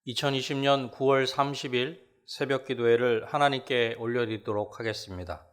2020년 9월 30일 새벽 기도회를 하나님께 올려드리도록 하겠습니다.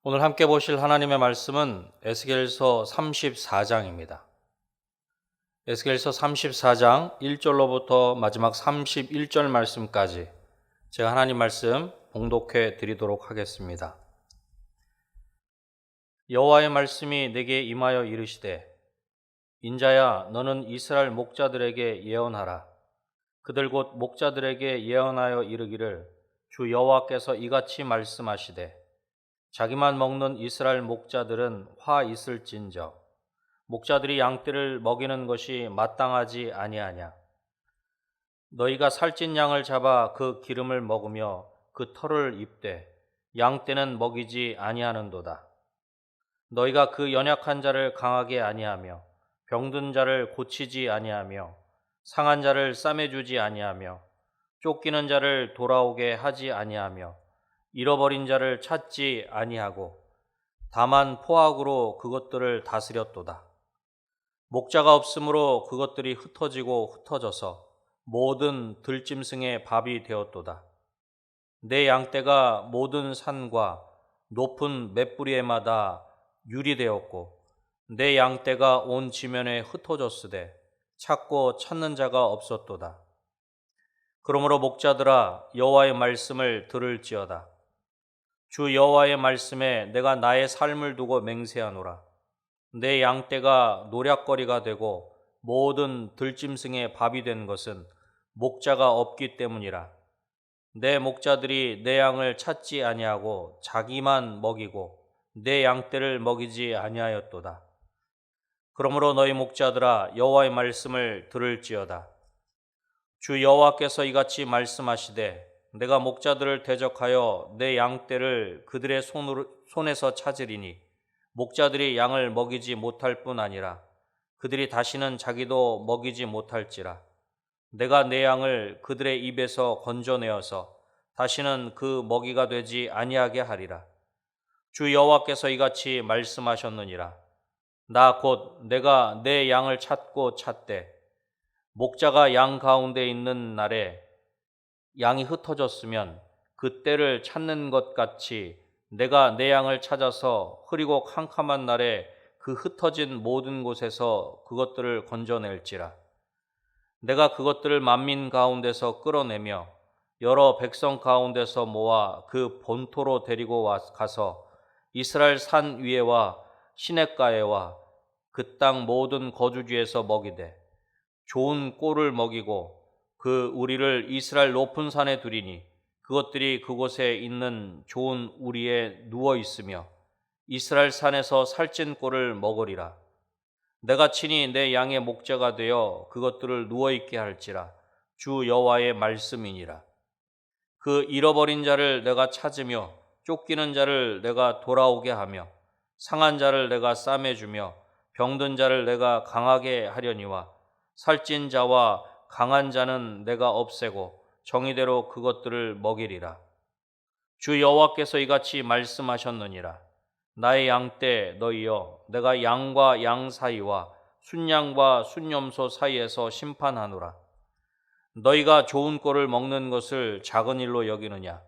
오늘 함께 보실 하나님의 말씀은 에스겔서 34장입니다. 에스겔서 34장 1절로부터 마지막 31절 말씀까지 제가 하나님 말씀 봉독해 드리도록 하겠습니다. 여호와의 말씀이 내게 임하여 이르시되, 인자야, 너는 이스라엘 목자들에게 예언하라. 그들 곧 목자들에게 예언하여 이르기를, 주 여호와께서 이같이 말씀하시되, 자기만 먹는 이스라엘 목자들은 화 있을진저, 목자들이 양떼를 먹이는 것이 마땅하지 아니하냐. 너희가 살찐 양을 잡아 그 기름을 먹으며 그 털을 입되 양떼는 먹이지 아니하는도다. 너희가 그 연약한 자를 강하게 아니하며 병든 자를 고치지 아니하며 상한 자를 싸매주지 아니하며 쫓기는 자를 돌아오게 하지 아니하며 잃어버린 자를 찾지 아니하고 다만 포악으로 그것들을 다스렸도다. 목자가 없으므로 그것들이 흩어지고 흩어져서 모든 들짐승의 밥이 되었도다. 내 양떼가 모든 산과 높은 맷뿌리에마다 유리되었고 내 양떼가 온 지면에 흩어졌으되 찾고 찾는 자가 없었도다. 그러므로 목자들아, 여호와의 말씀을 들을지어다. 주 여호와의 말씀에 내가 나의 삶을 두고 맹세하노라. 내 양떼가 노략거리가 되고 모든 들짐승의 밥이 된 것은 목자가 없기 때문이라. 내 목자들이 내 양을 찾지 아니하고 자기만 먹이고 내 양떼를 먹이지 아니하였도다. 그러므로 너희 목자들아, 여호와의 말씀을 들을지어다. 주 여호와께서 이같이 말씀하시되, 내가 목자들을 대적하여 내 양떼를 그들의 손에서 찾으리니 목자들이 양을 먹이지 못할 뿐 아니라 그들이 다시는 자기도 먹이지 못할지라. 내가 내 양을 그들의 입에서 건져내어서 다시는 그 먹이가 되지 아니하게 하리라. 주 여호와께서 이같이 말씀하셨느니라. 나 곧 내가 내 양을 찾고 찾되 목자가 양 가운데 있는 날에 양이 흩어졌으면 그 때를 찾는 것 같이 내가 내 양을 찾아서 흐리고 캄캄한 날에 그 흩어진 모든 곳에서 그것들을 건져낼지라. 내가 그것들을 만민 가운데서 끌어내며 여러 백성 가운데서 모아 그 본토로 데리고 가서 이스라엘 산 위에와 시냇가에와 그 땅 모든 거주지에서 먹이되 좋은 꼴을 먹이고 그 우리를 이스라엘 높은 산에 두리니 그것들이 그곳에 있는 좋은 우리에 누워 있으며 이스라엘 산에서 살찐 꼴을 먹으리라. 내가 친히 내 양의 목자가 되어 그것들을 누워 있게 할지라. 주 여호와의 말씀이니라. 그 잃어버린 자를 내가 찾으며 쫓기는 자를 내가 돌아오게 하며 상한 자를 내가 싸매주며 병든 자를 내가 강하게 하려니와 살찐 자와 강한 자는 내가 없애고 정의대로 그것들을 먹이리라. 주 여호와께서 이같이 말씀하셨느니라. 나의 양떼 너희여, 내가 양과 양 사이와 순양과 순염소 사이에서 심판하노라. 너희가 좋은 꼴을 먹는 것을 작은 일로 여기느냐?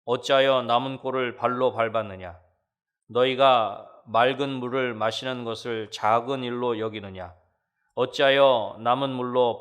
어찌하여 남은 꼴을 발로 밟았느냐? 너희가 맑은 물을 마시는 것을 작은 일로 여기느냐? 어찌하여 남은 물을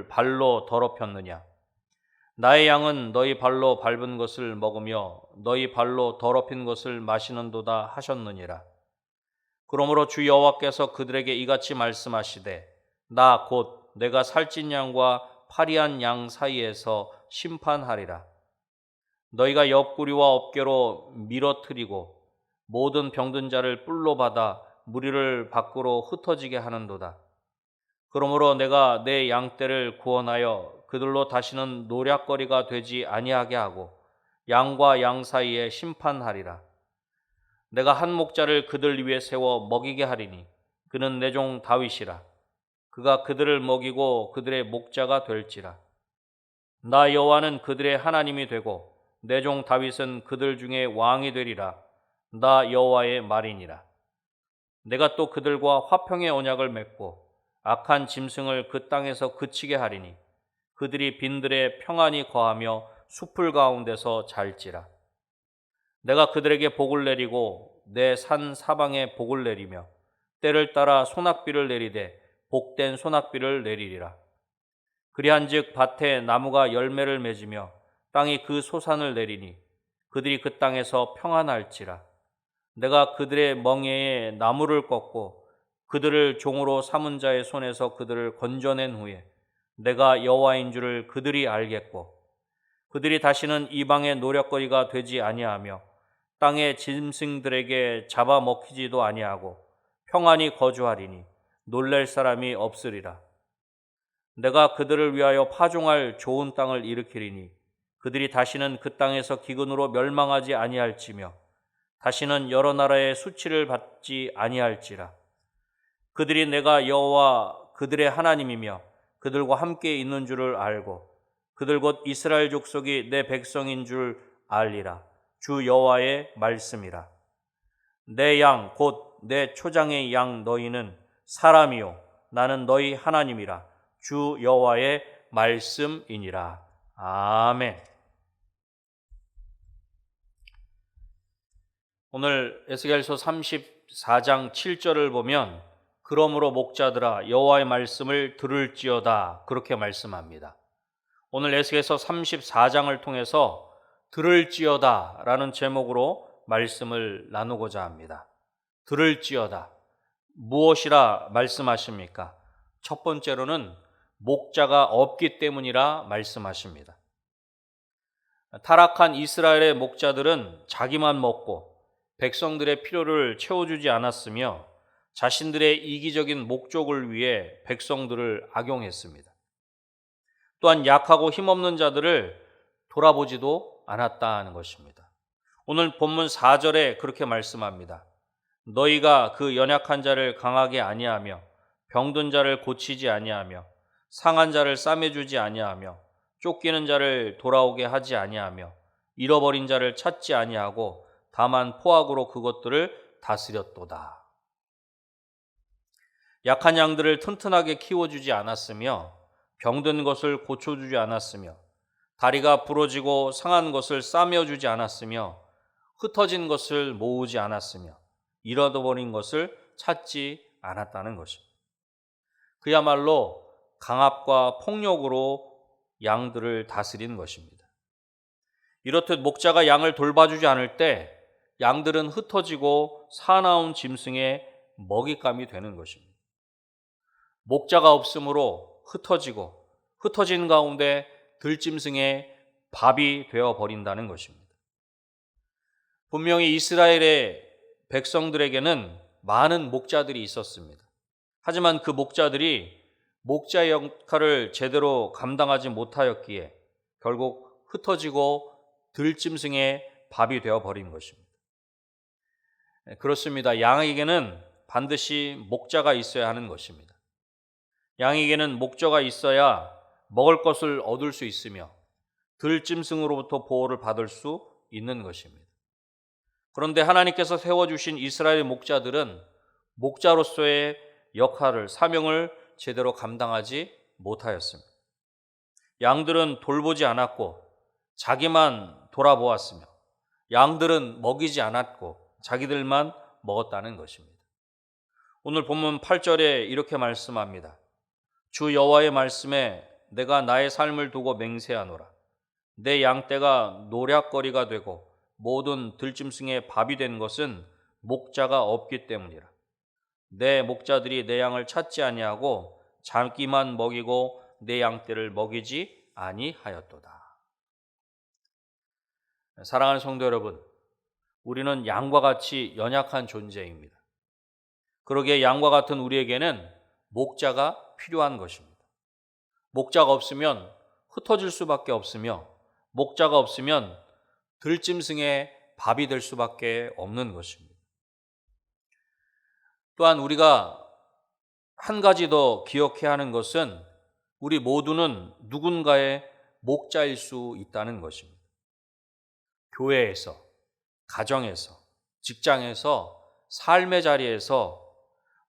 발로 더럽혔느냐? 나의 양은 너희 발로 밟은 것을 먹으며 너희 발로 더럽힌 것을 마시는도다 하셨느니라. 그러므로 주 여호와께서 그들에게 이같이 말씀하시되, 나 곧 내가 살찐 양과 파리한 양 사이에서 심판하리라. 너희가 옆구리와 어깨로 밀어뜨리고 모든 병든 자를 뿔로 받아 무리를 밖으로 흩어지게 하는도다. 그러므로 내가 내 양떼를 구원하여 그들로 다시는 노략거리가 되지 아니하게 하고 양과 양 사이에 심판하리라. 내가 한 목자를 그들 위에 세워 먹이게 하리니 그는 내 종 다윗이라. 그가 그들을 먹이고 그들의 목자가 될지라. 나 여호와는 그들의 하나님이 되고 내 종 다윗은 그들 중에 왕이 되리라. 나 여호와의 말이니라. 내가 또 그들과 화평의 언약을 맺고 악한 짐승을 그 땅에서 그치게 하리니 그들이 빈들에 평안히 거하며 숲풀 가운데서 잘지라. 내가 그들에게 복을 내리고 내 산 사방에 복을 내리며 때를 따라 소낙비를 내리되 복된 소낙비를 내리리라. 그리한즉 밭에 나무가 열매를 맺으며 땅이 그 소산을 내리니 그들이 그 땅에서 평안할지라. 내가 그들의 멍에에 나무를 꺾고 그들을 종으로 삼은 자의 손에서 그들을 건져낸 후에 내가 여호와인 줄을 그들이 알겠고 그들이 다시는 이방의 노략거리가 되지 아니하며 땅의 짐승들에게 잡아먹히지도 아니하고 평안히 거주하리니 놀랄 사람이 없으리라. 내가 그들을 위하여 파종할 좋은 땅을 일으키리니 그들이 다시는 그 땅에서 기근으로 멸망하지 아니할지며 다시는 여러 나라의 수치를 받지 아니할지라. 그들이 내가 여호와 그들의 하나님이며 그들과 함께 있는 줄을 알고 그들 곧 이스라엘 족속이 내 백성인 줄 알리라. 주 여호와의 말씀이라. 내 양 곧 내 초장의 양 너희는 사람이요 나는 너희 하나님이라. 주 여호와의 말씀이니라. 아멘. 오늘 에스겔서 34장 7절을 보면 그러므로 목자들아 여호와의 말씀을 들을지어다 그렇게 말씀합니다. 오늘 에스겔서 34장을 통해서 들을지어다 라는 제목으로 말씀을 나누고자 합니다. 들을지어다. 무엇이라 말씀하십니까? 첫 번째로는 목자가 없기 때문이라 말씀하십니다. 타락한 이스라엘의 목자들은 자기만 먹고 백성들의 필요를 채워주지 않았으며 자신들의 이기적인 목적을 위해 백성들을 악용했습니다. 또한 약하고 힘없는 자들을 돌아보지도 않았다는 것입니다. 오늘 본문 4절에 그렇게 말씀합니다. 너희가 그 연약한 자를 강하게 아니하며 병든 자를 고치지 아니하며 상한 자를 싸매주지 아니하며 쫓기는 자를 돌아오게 하지 아니하며 잃어버린 자를 찾지 아니하고 다만 포악으로 그것들을 다스렸도다. 약한 양들을 튼튼하게 키워주지 않았으며 병든 것을 고쳐주지 않았으며 다리가 부러지고 상한 것을 싸매주지 않았으며 흩어진 것을 모으지 않았으며 잃어버린 것을 찾지 않았다는 것입니다. 그야말로 강압과 폭력으로 양들을 다스린 것입니다. 이렇듯 목자가 양을 돌봐주지 않을 때 양들은 흩어지고 사나운 짐승의 먹잇감이 되는 것입니다. 목자가 없으므로 흩어진 가운데 들짐승의 밥이 되어버린다는 것입니다. 분명히 이스라엘의 백성들에게는 많은 목자들이 있었습니다. 하지만 그 목자들이 목자의 역할을 제대로 감당하지 못하였기에 결국 흩어지고 들짐승의 밥이 되어버린 것입니다. 그렇습니다. 양에게는 반드시 목자가 있어야 하는 것입니다. 양에게는 목자가 있어야 먹을 것을 얻을 수 있으며 들짐승으로부터 보호를 받을 수 있는 것입니다. 그런데 하나님께서 세워주신 이스라엘 목자들은 목자로서의 역할을, 사명을 제대로 감당하지 못하였습니다. 양들은 돌보지 않았고 자기만 돌아보았으며 양들은 먹이지 않았고 자기들만 먹었다는 것입니다. 오늘 본문 8절에 이렇게 말씀합니다. 주 여호와의 말씀에 내가 나의 삶을 두고 맹세하노라. 내 양떼가 노략거리가 되고 모든 들짐승의 밥이 된 것은 목자가 없기 때문이라. 내 목자들이 내 양을 찾지 아니하고 자기만 먹이고 내 양떼를 먹이지 아니하였도다. 사랑하는 성도 여러분, 우리는 양과 같이 연약한 존재입니다. 그러기에 양과 같은 우리에게는 목자가 필요한 것입니다. 목자가 없으면 흩어질 수밖에 없으며 목자가 없으면 들짐승의 밥이 될 수밖에 없는 것입니다. 또한 우리가 한 가지 더 기억해야 하는 것은 우리 모두는 누군가의 목자일 수 있다는 것입니다. 교회에서, 가정에서, 직장에서, 삶의 자리에서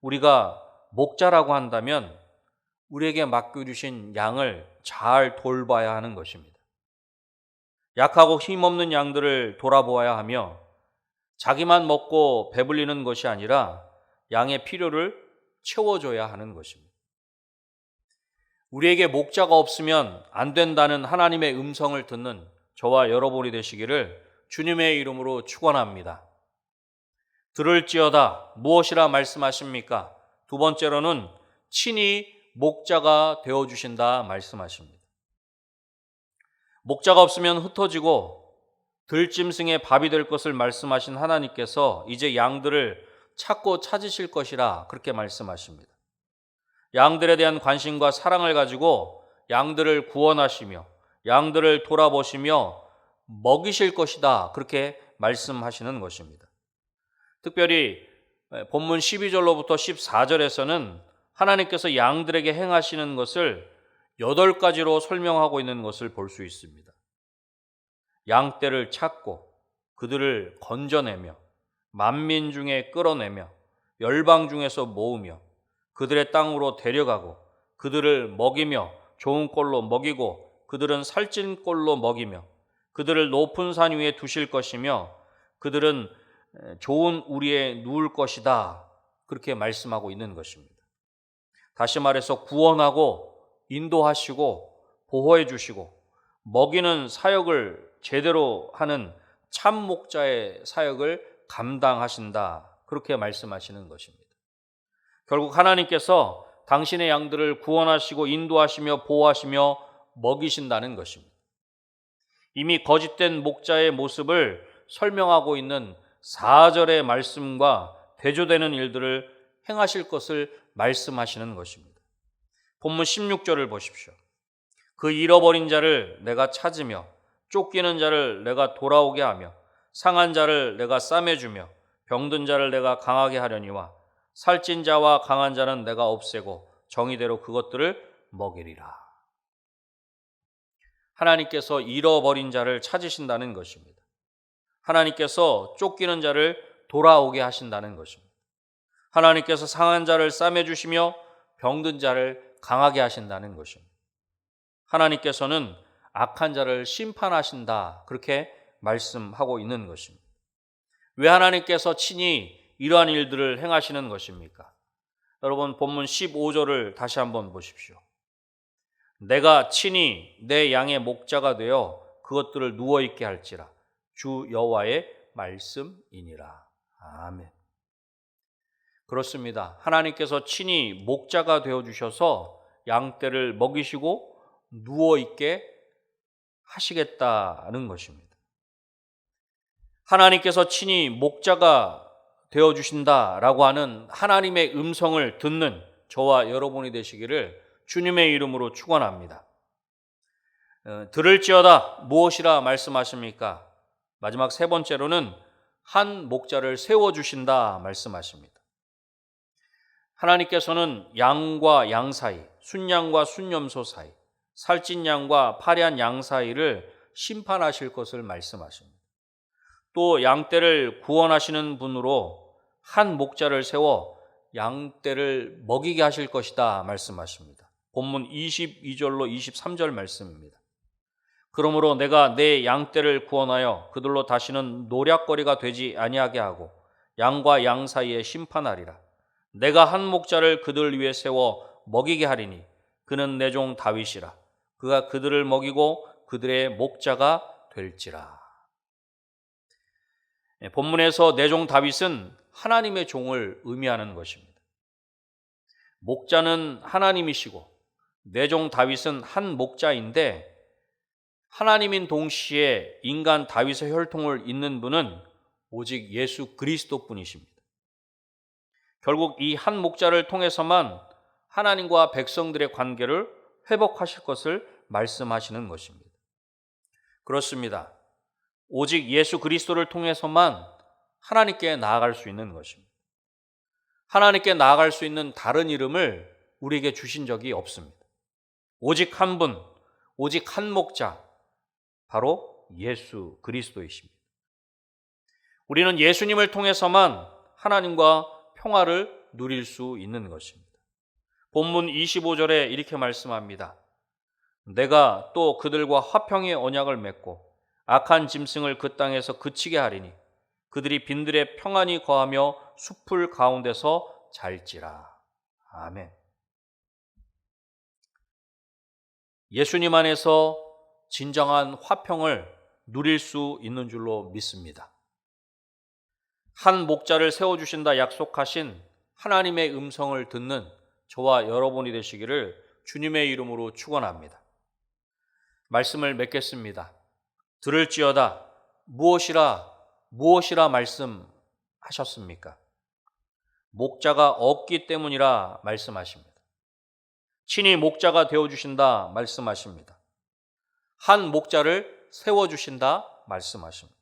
우리가 목자라고 한다면 우리에게 맡겨주신 양을 잘 돌봐야 하는 것입니다. 약하고 힘없는 양들을 돌아보아야 하며 자기만 먹고 배불리는 것이 아니라 양의 필요를 채워줘야 하는 것입니다. 우리에게 목자가 없으면 안 된다는 하나님의 음성을 듣는 저와 여러분이 되시기를 주님의 이름으로 축원합니다. 들을지어다 무엇이라 말씀하십니까? 두 번째로는 친히 목자가 되어주신다 말씀하십니다. 목자가 없으면 흩어지고 들짐승의 밥이 될 것을 말씀하신 하나님께서 이제 양들을 찾고 찾으실 것이라 그렇게 말씀하십니다. 양들에 대한 관심과 사랑을 가지고 양들을 구원하시며 양들을 돌아보시며 먹이실 것이다 그렇게 말씀하시는 것입니다. 특별히 본문 12절로부터 14절에서는 하나님께서 양들에게 행하시는 것을 8가지로 설명하고 있는 것을 볼 수 있습니다. 양떼를 찾고 그들을 건져내며 만민 중에 끌어내며 열방 중에서 모으며 그들의 땅으로 데려가고 그들을 먹이며 좋은 꼴로 먹이고 그들은 살찐 꼴로 먹이며 그들을 높은 산 위에 두실 것이며 그들은 좋은 우리에 누울 것이다 그렇게 말씀하고 있는 것입니다. 다시 말해서 구원하고 인도하시고 보호해 주시고 먹이는 사역을 제대로 하는 참 목자의 사역을 감당하신다 그렇게 말씀하시는 것입니다. 결국 하나님께서 당신의 양들을 구원하시고 인도하시며 보호하시며 먹이신다는 것입니다. 이미 거짓된 목자의 모습을 설명하고 있는 4절의 말씀과 대조되는 일들을 행하실 것을 말씀하시는 것입니다. 본문 16절을 보십시오. 그 잃어버린 자를 내가 찾으며 쫓기는 자를 내가 돌아오게 하며 상한 자를 내가 싸매주며 병든 자를 내가 강하게 하려니와 살찐 자와 강한 자는 내가 없애고 정의대로 그것들을 먹이리라. 하나님께서 잃어버린 자를 찾으신다는 것입니다. 하나님께서 쫓기는 자를 돌아오게 하신다는 것입니다. 하나님께서 상한 자를 싸매주시며 병든 자를 강하게 하신다는 것입니다. 하나님께서는 악한 자를 심판하신다 그렇게 말씀하고 있는 것입니다. 왜 하나님께서 친히 이러한 일들을 행하시는 것입니까? 여러분 본문 15절을 다시 한번 보십시오. 내가 친히 내 양의 목자가 되어 그것들을 누워있게 할지라 주 여호와의 말씀이니라. 아멘. 그렇습니다. 하나님께서 친히 목자가 되어주셔서 양떼를 먹이시고 누워있게 하시겠다는 것입니다. 하나님께서 친히 목자가 되어주신다라고 하는 하나님의 음성을 듣는 저와 여러분이 되시기를 주님의 이름으로 축원합니다. 들을지어다 무엇이라 말씀하십니까? 마지막 세 번째로는 한 목자를 세워주신다 말씀하십니다. 하나님께서는 양과 양 사이, 순양과 순염소 사이, 살찐 양과 파리한 양 사이를 심판하실 것을 말씀하십니다. 또 양떼를 구원하시는 분으로 한 목자를 세워 양떼를 먹이게 하실 것이다 말씀하십니다. 본문 22절로 23절 말씀입니다. 그러므로 내가 내 양떼를 구원하여 그들로 다시는 노략거리가 되지 아니하게 하고 양과 양 사이에 심판하리라. 내가 한 목자를 그들 위에 세워 먹이게 하리니 그는 내 종 다윗이라. 그가 그들을 먹이고 그들의 목자가 될지라. 본문에서 내 종 다윗은 하나님의 종을 의미하는 것입니다. 목자는 하나님이시고 내 종 다윗은 한 목자인데 하나님인 동시에 인간 다윗의 혈통을 잇는 분은 오직 예수 그리스도뿐이십니다. 결국 이 한 목자를 통해서만 하나님과 백성들의 관계를 회복하실 것을 말씀하시는 것입니다. 그렇습니다. 오직 예수 그리스도를 통해서만 하나님께 나아갈 수 있는 것입니다. 하나님께 나아갈 수 있는 다른 이름을 우리에게 주신 적이 없습니다. 오직 한 분, 오직 한 목자, 바로 예수 그리스도이십니다. 우리는 예수님을 통해서만 하나님과 평화를 누릴 수 있는 것입니다. 본문 25절에 이렇게 말씀합니다. 내가 또 그들과 화평의 언약을 맺고 악한 짐승을 그 땅에서 그치게 하리니 그들이 빈들에 평안히 거하며 숲풀 가운데서 잘지라. 아멘. 예수님 안에서 진정한 화평을 누릴 수 있는 줄로 믿습니다. 한 목자를 세워주신다 약속하신 하나님의 음성을 듣는 저와 여러분이 되시기를 주님의 이름으로 축원합니다. 말씀을 맺겠습니다. 들을지어다 무엇이라 말씀하셨습니까? 목자가 없기 때문이라 말씀하십니다. 친히 목자가 되어주신다 말씀하십니다. 한 목자를 세워주신다 말씀하십니다.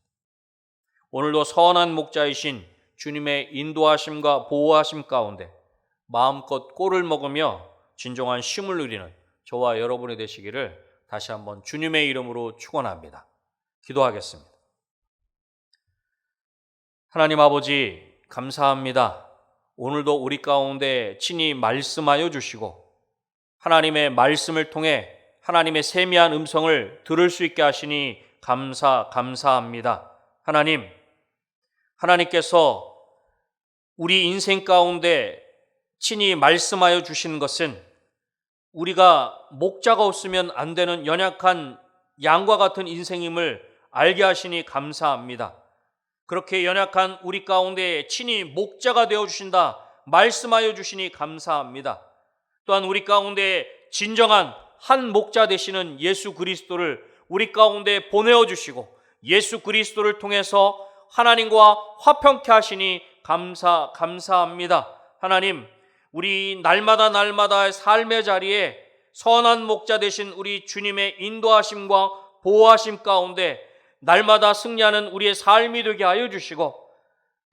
오늘도 선한 목자이신 주님의 인도하심과 보호하심 가운데 마음껏 꼴을 먹으며 진정한 쉼을 누리는 저와 여러분이 되시기를 다시 한번 주님의 이름으로 축원합니다. 기도하겠습니다. 하나님 아버지 감사합니다. 오늘도 우리 가운데 친히 말씀하여 주시고 하나님의 말씀을 통해 하나님의 세미한 음성을 들을 수 있게 하시니 감사합니다. 하나님께서 우리 인생 가운데 친히 말씀하여 주시는 것은 우리가 목자가 없으면 안 되는 연약한 양과 같은 인생임을 알게 하시니 감사합니다. 그렇게 연약한 우리 가운데 친히 목자가 되어주신다 말씀하여 주시니 감사합니다. 또한 우리 가운데 진정한 한 목자 되시는 예수 그리스도를 우리 가운데 보내어 주시고 예수 그리스도를 통해서 하나님과 화평케 하시니 감사합니다. 하나님, 우리 날마다의 삶의 자리에 선한 목자 되신 우리 주님의 인도하심과 보호하심 가운데 날마다 승리하는 우리의 삶이 되게 하여 주시고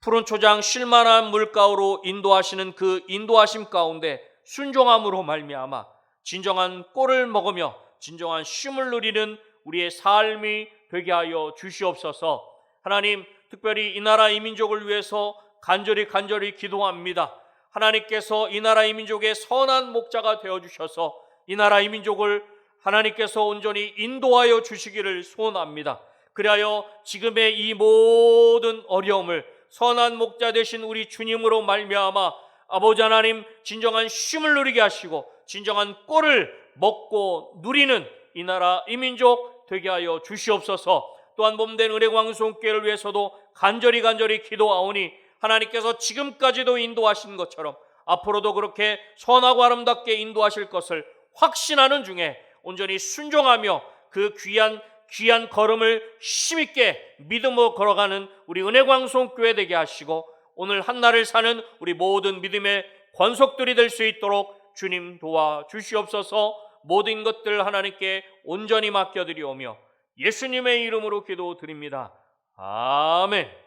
푸른 초장 쉴만한 물가로 인도하시는 그 인도하심 가운데 순종함으로 말미암아 진정한 꼴을 먹으며 진정한 쉼을 누리는 우리의 삶이 되게 하여 주시옵소서. 하나님, 특별히 이 나라 이 민족을 위해서 간절히 기도합니다. 하나님께서 이 나라 이 민족의 선한 목자가 되어주셔서 이 나라 이 민족을 하나님께서 온전히 인도하여 주시기를 소원합니다. 그리하여 지금의 이 모든 어려움을 선한 목자 되신 우리 주님으로 말미암아 아버지 하나님 진정한 쉼을 누리게 하시고 진정한 꼴을 먹고 누리는 이 나라 이 민족 되게 하여 주시옵소서. 또한 몸된 은혜광송교회를 위해서도 간절히 기도하오니 하나님께서 지금까지도 인도하신 것처럼 앞으로도 그렇게 선하고 아름답게 인도하실 것을 확신하는 중에 온전히 순종하며 그 귀한 걸음을 힘있게 믿음으로 걸어가는 우리 은혜광송교회 되게 하시고 오늘 한날을 사는 우리 모든 믿음의 권속들이 될 수 있도록 주님 도와주시옵소서. 모든 것들 하나님께 온전히 맡겨드리오며 예수님의 이름으로 기도드립니다. 아멘.